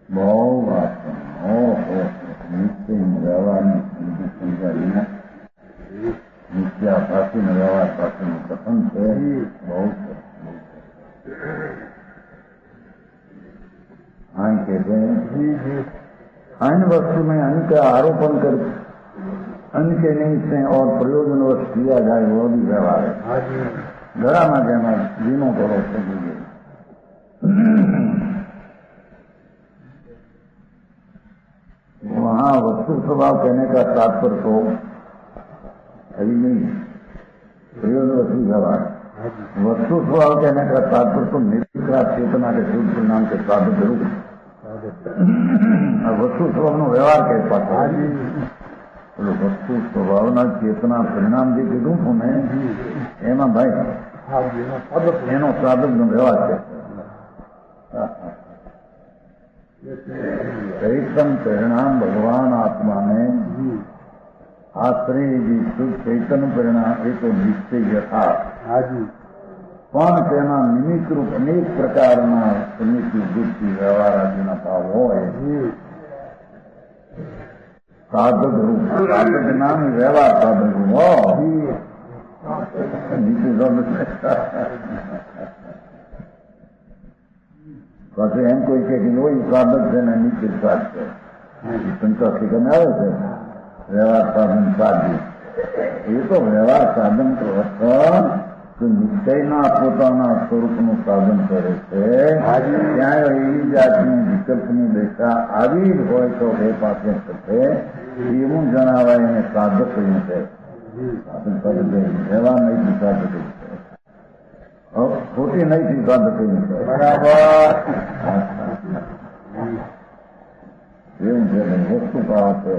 બહુ વાત નિશ્ચય વ્યવહારની સમજાવીને મિથ્યા પાછીનો વ્યવહાર પાછળનું કથન છે. બહુ આમ કે છે अन्य वस्तु में अन्य का आरोपण कर अन्य के निमित्त से और प्रयोजनवश किया जाए वो भी व्यवहार है। घड़ा में कहना जीनो करो चाहिए। वहाँ वस्तु स्वभाव कहने का तात्पर्य तो अभी नहीं, प्रयोजनवश व्यवहार। वस्तु स्वभाव कहने का तात्पर्य तो निर्विकार चेतना के शुद्ध परिणाम के साधक रूप वस्तु स्वभाव नो व्यवहार कह पाता है। तो वस्तु स्वभावना चेतना परिणाम जे कीधुं छुं ने एमां भाई एनो साधक नो व्यवहार है। चैतन परिणाम भगवान आत्मा ने आश्रय जी शुद्ध चैतन्य परिणाम एक तो निश्चय यथार्थ પણ તેના નિમિત્ત રૂપ અનેક પ્રકારના સમિતિ બુદ્ધિ વ્યવહાર આદિના ભાવ હોય સાધક રૂપ સાધક નામ વ્યવહાર સાધક રૂપ પછી એમ કોઈ કે હોય સાધક છે ને નીચે સાધ છે શંકા શીખને આવે છે વ્યવહાર સાધન સાધ્ય એ તો વ્યવહાર સાધન તો નિશ્ચયના પોતાના સ્વરૂપનું સાધન કરે છે ત્યાં એવી જાતની વિકલ્પની દશા આવી જ હોય તો એ પાસે થશે એવું જણાવાય એને સાધક કહ્યું છે સાધન સાધક વ્યવહાર નહીં સાધક કહ્યું છે ખોટી નહીં સાધક કહ્યું છે બરાબર એવું છે વસ્તુ કાવા છે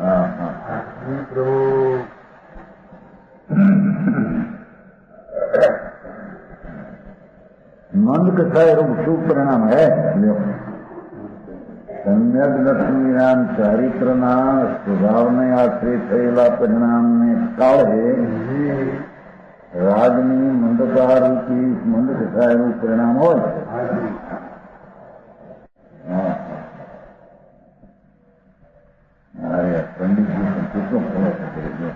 હા હા मंद का रूप शुभ परिणाम है। सम्यक लक्ष्मी नाम चारित्र स्वभाव ने आश्रित थयेला परिणाम ने काळे राजनी मंदकार रूपी मंद कथाय रूप परिणाम हो पंडित जी कितना फलो करेंगे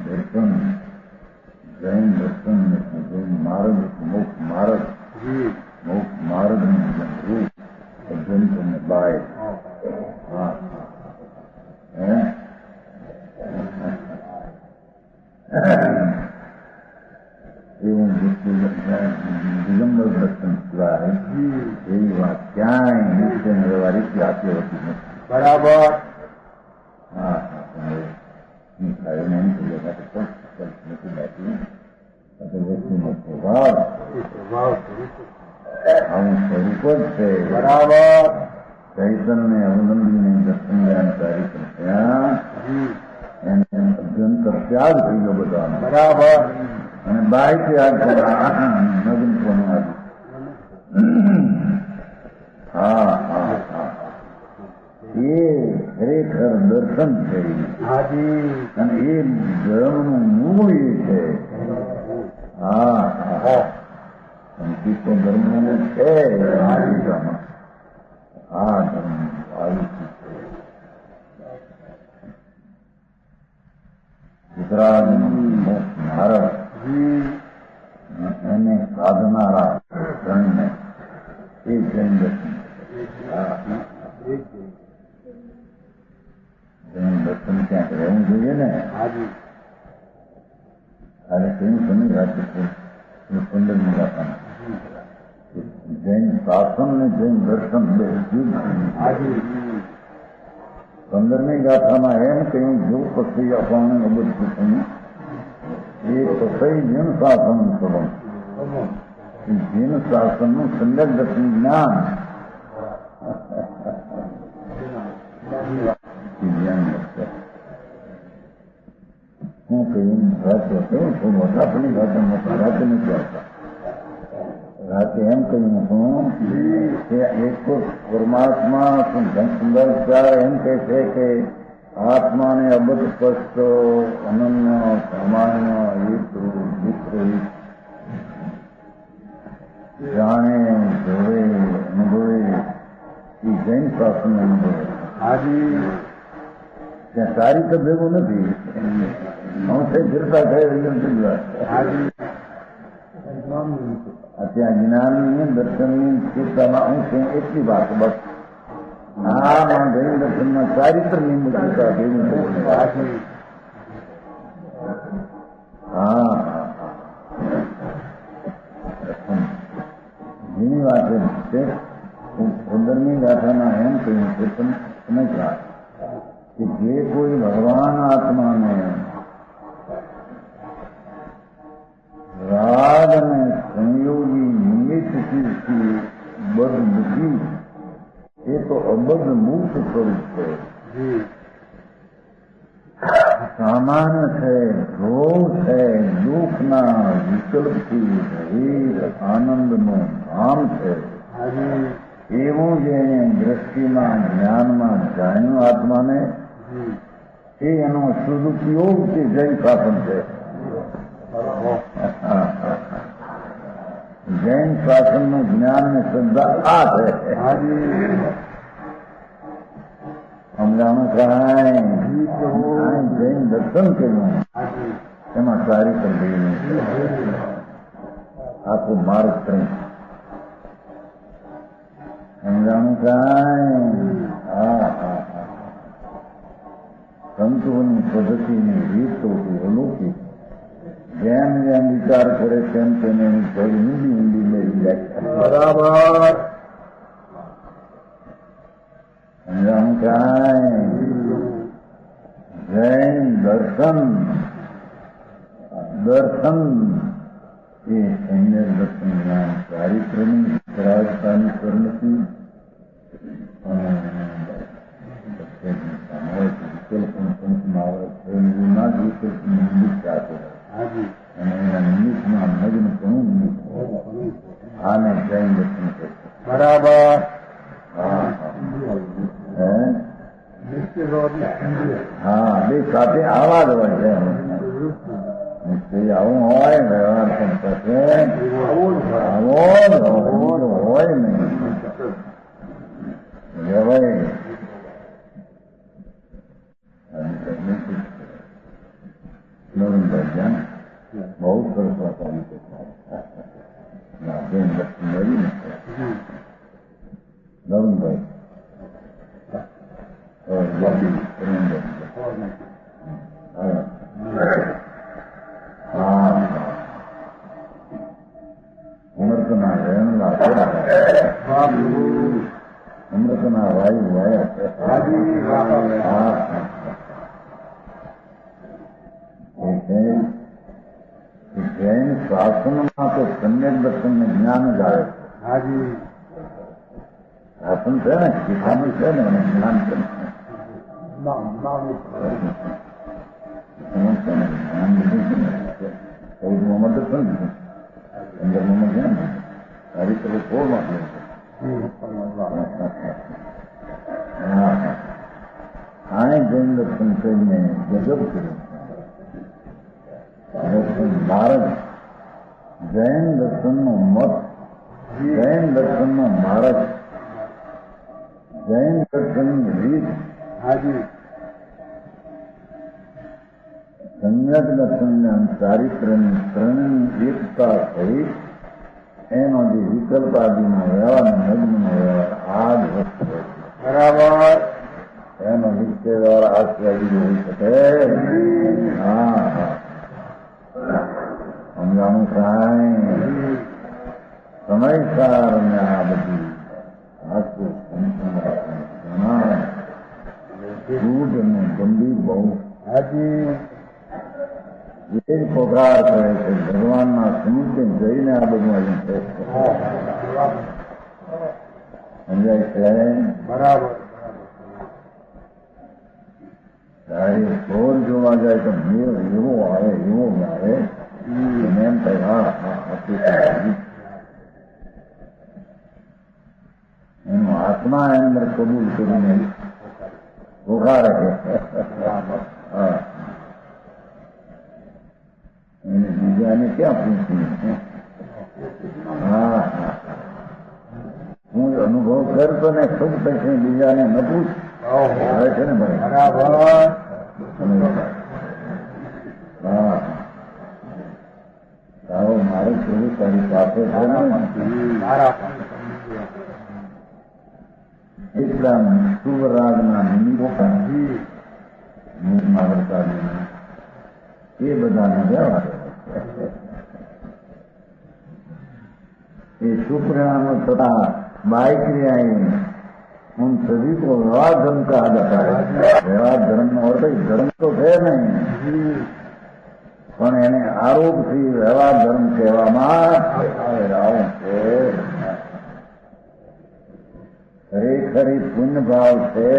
दर्शन जैन दर्शन जैन मार्ग मोक्ष मार्ग मोक्ष मार्ग रूप अत्यंत में बाय एवं दिगंबर दर्शन सिवाय यही बात क्या है नित्य व्यवहारिक की आती होती है बराबर। हाँ नहीं चलेगा तो बैठी वस्तु में स्वभाव हम स्वरूप से बराबर चैतन्य अवलंबी दर्शन जानकारी करते अत्यंत त्याग थी गयो बधा बराबर बाय त्याग नग्न होने हाँ हाँ हाँ ये खरेखर दर्शन है ये धर्म मूल है। हाँ हाँ तो धर्म है हाँ धर्म भारत એને સાધનારા જણને એ જૈન દર્શન જૈન દર્શન ક્યાંક રહેવું જોઈએ ને આજે કયું સમય રાજ્ય 15મી ગાથામાં જૈન શાસન ને જૈન દર્શન બે જુદ 15મી ગાથામાં એમ કહ્યું જો પછી આપણને અબધ પૂછવું એ પછી જીન શાસન સંબંધ જીન શાસનનું સંદર્ભ દર્શન જ્ઞાન હું કહ્યું રાતે હતું આપણી ભાષામાં રાતે નથી આવતા રાતે એમ કહ્યું હું કે એક તો પરમાત્મા સુંદર એમ કહે છે કે આત્માને અબધ સ્પષ્ટ અનન્ય સામાન્ય વિતૃ જાણે જૈન શાસન અનુભવ હાજી ત્યાં સારી તો ભેગું નથી અંશે ફિરતા થયા હાજી ત્યાં જ્ઞાનની દર્શનની ચિંતામાં અંશે એટલી વાત બસ આમાં જૈન દર્શનમાં ચારિત્રની મુખ્યતા ભેગું થયું હાજી હા ઘણી વાત છે 15મી ગાથાના એમ કહ્યું છે સમજવા કે જે કોઈ ભગવાન આત્માને રાગ અને સંયોગી નિમિત્તથી બધ મૂકી એ તો અબદ્ધ મુક્ત સ્વરૂપ છે સામાન્ય છે રોગ છે દુઃખના વિકલ્પથી રહિત આનંદનું ધામ છે એવું જે દ્રષ્ટિમાં જ્ઞાનમાં જાણ્યું આત્માને એ એનો સદુપયોગ તે જૈન શાસન છે જૈન શાસનનું જ્ઞાન ને શ્રદ્ધા આ છે સમજાણું કાંઈ જૈન દર્શન કર્યું એમાં સારી કરી આખું માર્ગ પ્રેમ સમજાણું કાંઈ હા હા હા સંતોની પદ્ધતિની રીતોથી અલૌકિક જેમ જેમ વિચાર કરે તેમ તેને ઊંડી ઊંડી લઈ જાય બરાબર સમજાણું કાંઈ જૈન દર્શન એ સમ્યક દર્શન જ્ઞાન ચારિત્રની વિરાજતાની કરણથી અને એના નિમિત્તમાં મગ્ન ઘણું નિમિત્ત આને જૈન દર્શન છે બરાબર હા બે સાથે આવા જ હોય છે નિશ્ચય આવું હોય વ્યવહાર પણ થશે આવો જ હોય નહીં જવાય નવીનભાઈ જ્યાં બહુ સરસ વાત આવી છે નવીન નવીનભાઈ અમૃતના રહેણલા અમૃતના વાયુ વાયા જૈન શાસનમાં તો સમ્યક દર્શન ને જ્ઞાન જ આવે શાસન છે ને શીખાનું છે ને અને જ્ઞાન છે જ્ઞાન લીધું છે ને 14માં દર્શન લીધું 15માં જ્ઞાન સારી રીતે 16માં આ જૈન દર્શન કરીને ગજબ કર્યું ભારત જૈન દર્શનનો મત જૈન દર્શનનો માર્ગ જૈન દર્શનની રીત સમ્યક દર્શન અને ચારિત્રની ત્રણની એકતા સહિત એનો જે વિકલ્પ આદિનો વ્યવહાર અને નગ્નનો વ્યવહાર આ જ વસ્તુ હોય છે બરાબર એનો નિશ્ચય વ્યવહાર આ સિવાય હોઈ શકે હા હા સમજાણું કાંઈ સમયસાર અને આ બધી દૂધ અને ગંભીર બહુ એ પગાર કરે છે ભગવાનના સમીપે જઈને આ બધું અહીં છે સમજાય છે બરાબર ત્યારે ચોર જોવા જાય તો મેળ એવો આવે એમ થાય હા એનો આત્મા અંદર કબૂલ કરીને ઉઘાડે હા એને બીજાને ક્યાં પૂછ્યું હા હું અનુભવ કરતો ને સુખ થશે, બીજાને ન પૂછ. આવે છે ને ભાઈ? બરાબર. હા, તારો મારું કેવું તારી પાસે છે ને એટલા સુવરાગના નિમિત્ત એ બધાને વ્યવહાર ये सुपरिणाम तथा बाई क्रियाएं उन सभी को व्यवहार धर्म कहा जाता है. व्यवहार धर्म નો અર્થ ધર્મ તો છે નહીં, પણ એને આરોપથી વ્યવહાર ધર્મ કહેવામાં આવે છે. ખરેખરી પુણ્ય ભાવ છે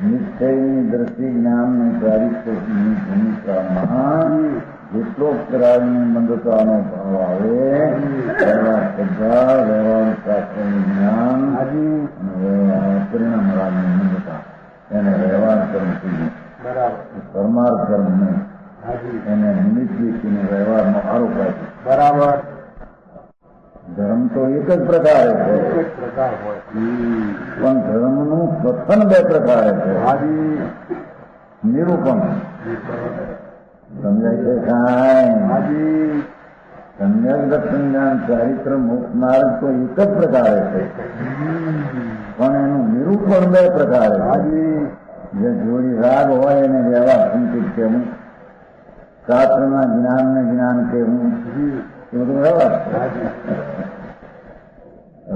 નિશ્ચયની દ્રષ્ટિ જ્ઞાનની ચારિત્રની ભૂમિકામાં જેટલો કરારની મંદતાનો ભાવ આવે એવા શ્રદ્ધા, વ્યવહાર શાસ્ત્રનું જ્ઞાન અને પરિણામ રાજની મંદતા એને વ્યવહાર કર્મ કહીએ. પરમાર્થ કર્મ નહીં, એને નિમિત્ત વ્યક્તિનો વ્યવહારનો આરોપ આપે. બરાબર. ધર્મ તો એક જ પ્રકારે છે, પણ ધર્મનું કથન બે પ્રકારે છે. નિરૂપણ સમજાય છે સાહેબ? સમ્યક દર્શન જ્ઞાન ચારિત્ર મોક્ષ માર્ગ તો એક જ પ્રકારે છે, પણ એનું નિરૂપણ બે પ્રકારે છે. જે જોડી રાગ હોય એને વ્યવહાર સંકેત કહેવું, શાસ્ત્રના જ્ઞાનને જ્ઞાન કહેવું, એ બધું વ્યવહાર છે.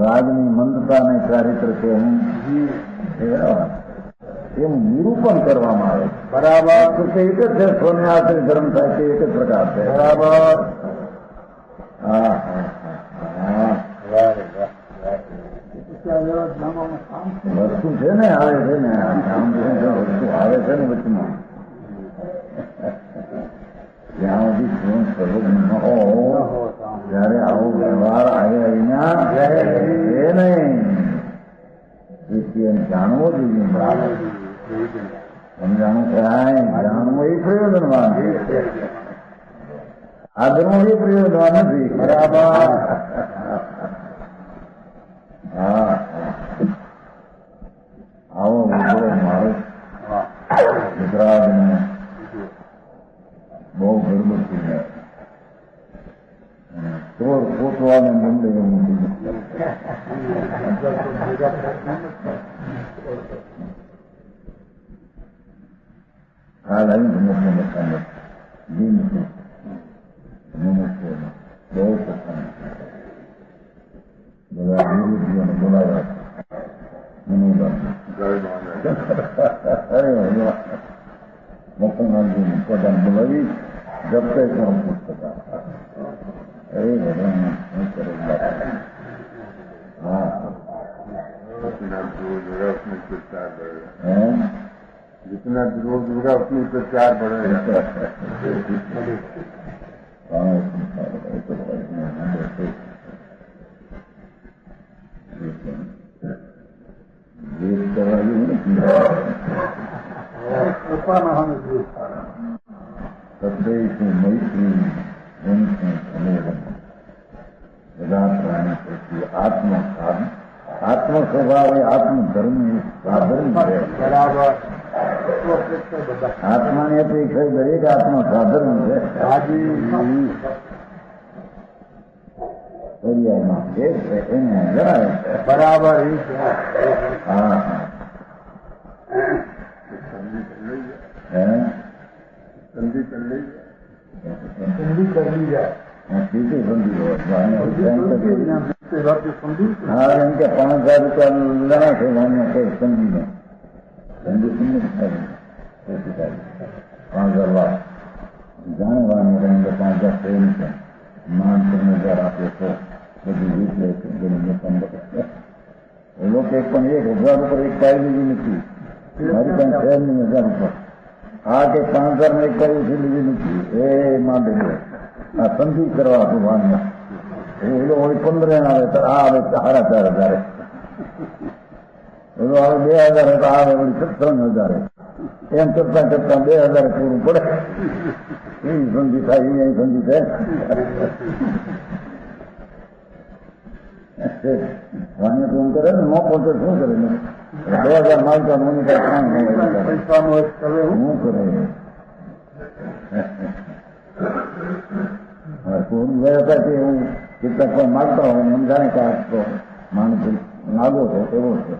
રાજની મંદતાને ચારિત્ર કહેવું એ વ્યવહાર, એવું નિરૂપણ કરવામાં આવે. બરાબર. તો તે એક જ છે, સ્વને આશ્રિત ધર્મ થાય તે એક જ પ્રકાર છે. બરાબર. હા હા હા. વસ્તુ છે ને આવે છે ને, વસ્તુ આવે છે ને વચમાં. જ્યાં સુધી જીવન સ્વરૂપ ન હો ત્યારે આવો વ્યવહાર આવ્યા એ નહીં, તેથી એમ જાણવો જોઈએ. બરાબર. સમજાણું થાય? જાણવું એ પ્રયોજનવાન છે, આદરવું એ પ્રયોજનવાન નથી. બરાબર. હા, આવો ઉભો મારો ગુજરાતને બહુ ગડબડ થઈ જાય. ચોર કોટવાને મંડે એવું હાલ આવી મોટો મકાન બહુ પસંદ બધા વિરોધીઓને બોલાવ્યા મુખ્યમંત્રી પ્રધાન બોલાવી જપ્તે પણ પુસ્તક जितना रोज होगा उतनी प्रचार बढ़ेगा. સદૈવ મૈત્રી બધા પ્રાણી પ્રત્યે આત્મસાધન, આત્મ સ્વભાવ એ આત્મધર્મ સાધન છે. બરાબર. આત્માની અપેક્ષા દરેક આત્મા સાધન છે. પર્યાયમાં એક છે એને જણાવે છે. બરાબર. હા સંધિ કરી જાય. સીધી સમજી લો. હા એમ કે 5,000 રૂપિયા લેવા છે વાણિયા કઈ સમજીને સમજી 5,000 લાખ જાણે વાણિયા 5,000 ટ્રેન છે માન 3,000 આપે તો બધી રીત લે છે. એ લોકો એક પણ 1,000 ઉપર એક કાઢી લીધી નથી. મારી પાસે 1,000 ઉપર આ કે 5,000 એક કરવું છે લીધી નથી. એ માંડે આ સંધિ કરવા હતું વાણિયા. એ હોય 15 આવે તો આ આવે 4,500. આવે 2,000 તો આવે 3,000. એમ કરતા કરતા 2,000 પૂરું પડે. એવી સંધિ થાય, એવી સંધિ થાય. વાણી તો એમ કરે ને, ન પહોંચે શું કરે ને? 2000 માલતા મને કઈ પૈસાનો જ કરે શું કરે? ગયા હતા કે હું કેટલાક કોઈ માગતા હોય એમ જાણે કે આ તો માણસ નાગો છે એવો છે.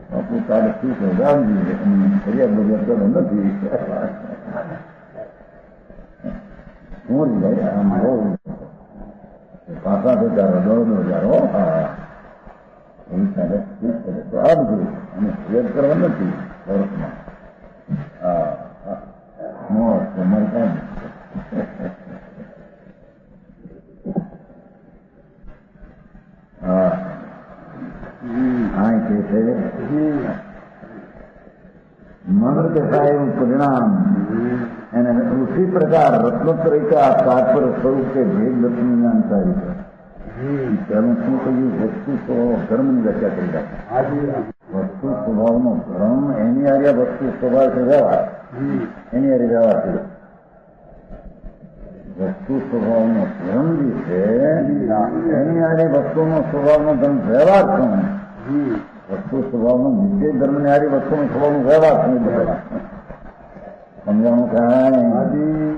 બાપુ તારે શું છે જાણવી ફરિયાદ બરિયાદ કરો નથી. શું ભાઈ આમ બહુ પાછા બજારો દોડ બજારો એવી સાથે તો આ બધું અને ફરિયાદ કરવા નથી વર્ષમાં. મળતા मनुष्य का परिणाम उसी प्रकार रत्नोत्तरी का तात्पर्य स्वरूप के भेद लक्ष्मी जानकारी શું કહ્યું? વસ્તુ સ્વભાવ ધર્મની વ્યાખ્યા કરી રાખે. વસ્તુ સ્વભાવનો ધર્મ એની આર્ય વસ્તુ સ્વભાવ છે વ્યવહાર, એની આર્ય વ્યવહાર છે. વસ્તુ સ્વભાવનો ધર્મ જે છે એની આર્ય વસ્તુનો સ્વભાવનો ધર્મ વ્યવહાર છે. વસ્તુ સ્વભાવનો નિશ્ચય ધર્મ ને આરી વસ્તુનો સ્વભાવનો વ્યવહાર સમજાણું કાંઈ?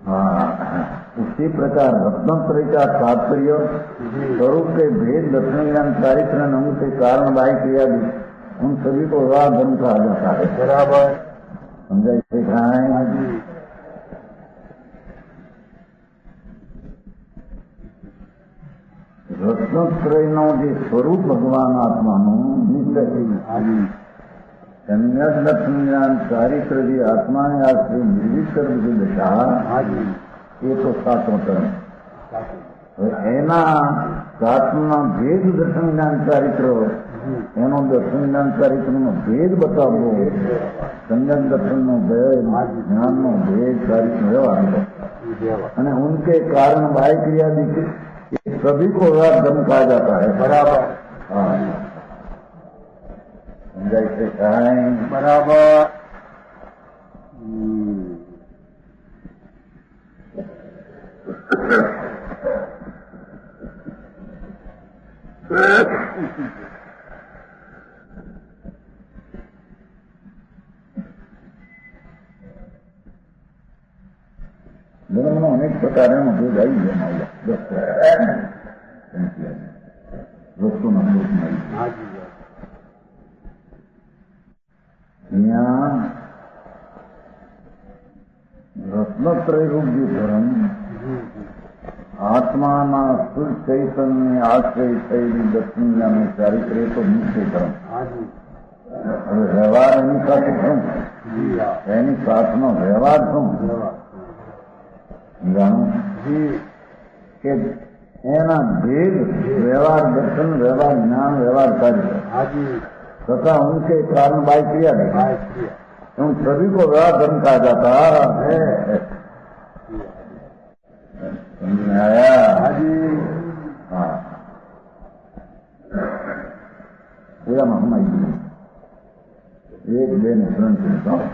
हाँ उसी प्रकार रत्नोत्तरी का तात्पर्य स्वरूप के भेद लक्षण ज्ञान चारित्र अंग के कारण बाह्य क्रिया उन सभी को विवाह धर्म कहा जाता है. बराबर समझा? इसे कहा રત્નોત્રયનો જે સ્વરૂપ ભગવાન આત્માનું નિત્ય સંન્યાસ લક્ષણ ચારિત્ર જે આત્માને આશ્રય નિર્વિત કરવી દશા એ તો સાતમો ધર્મ. એના સાતમા ભેદ દર્શન જ્ઞાન ચારિત્ર એનો દર્શન જ્ઞાન ચારિત્રનો ભેદ બતાવવો, સંજ્ઞાન દર્શનનો ભેદ, જ્ઞાનનો ભેદ, ચારિત્ર વ્યવહાર અને ઉનકે કારણ बाह्य क्रिया दिखे सभी को व्यवहार धर्म कहा जाता है. बराबर समझा? इसे कहा बराबर. ધર્મનો અનેક પ્રકારનો ભેદ આવી જાય. વસ્તુના સ્વરૂપમાં અહીંયા રત્નત્રય રૂપ જે ધર્મ આત્માના શુદ્ધ ચૈતન્ય આશ્રય થયેલી દક્ષિણાને ચારિત્ર એ તો નિશ્ચય ધર્મ. હવે વ્યવહાર એની સાથે શું? એની સાથનો વ્યવહાર શું? કે એના ભેદ વ્યવહાર દર્શન, વ્યવહાર જ્ઞાન, व्यवहार कार्य तथा उनके कारण बाह्य क्रिया है. उन सभी को व्यवहार धर्म कहा जाता है. समझ में आया? हाँ पूरा हम आई एक बे ने तुरंत सुनता हूँ.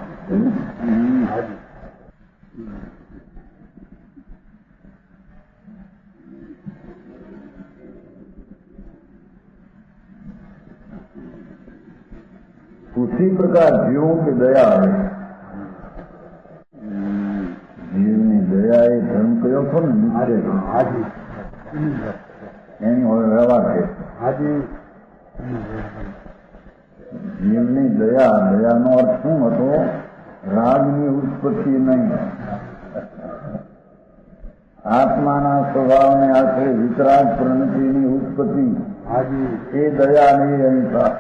उसी प्रकार जीवों की दया है. जीवनी दया એ ધર્મ કયો છો ને નિશ્ચય એની હવે વ્યવહાર છે. જીવની દયા, દયાનો અર્થ શું હતો? રાગની ઉત્પત્તિ નહીં, આત્માના સ્વભાવને આશરે વિતરાગ પ્રણતિની ઉત્પત્તિ એ દયા નહીં અહિંસા.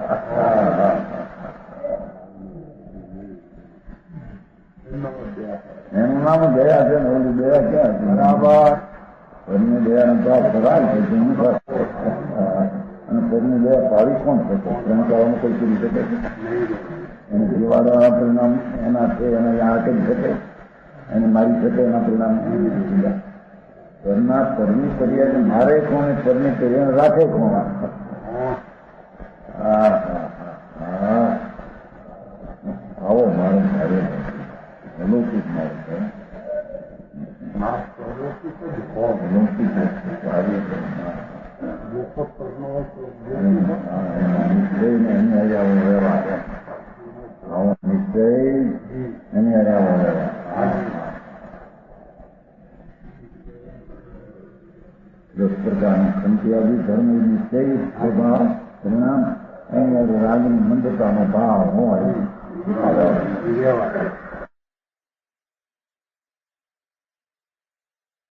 એનું નામ દયા છે ને ઓલી દયા ક્યાં છે? બરાબર. પરની દયાનો ભાવ ખરાબ છે અને પરની દયા પાવી કોણ શકે? પ્રેમ કરવાનું કોઈ કરી શકે? એને જીવાડવાના પરિણામ એના છે, એને આ કરી શકે, એને મારી શકે એના પરિણામ પરના પરની કર્યા મારે કોણ? પરની કર્યા રાખે કોણ? આવો મારો મારે અલૌકિક માર્ગ છે. અલૌકિક નિશ્ચય અને હરાવા દસ પ્રકારના સંત્યાદી ધર્મ નિશ્ચય સ્વભાવ પરિણામ અને રાગની મંદતાનો ભાવ હોય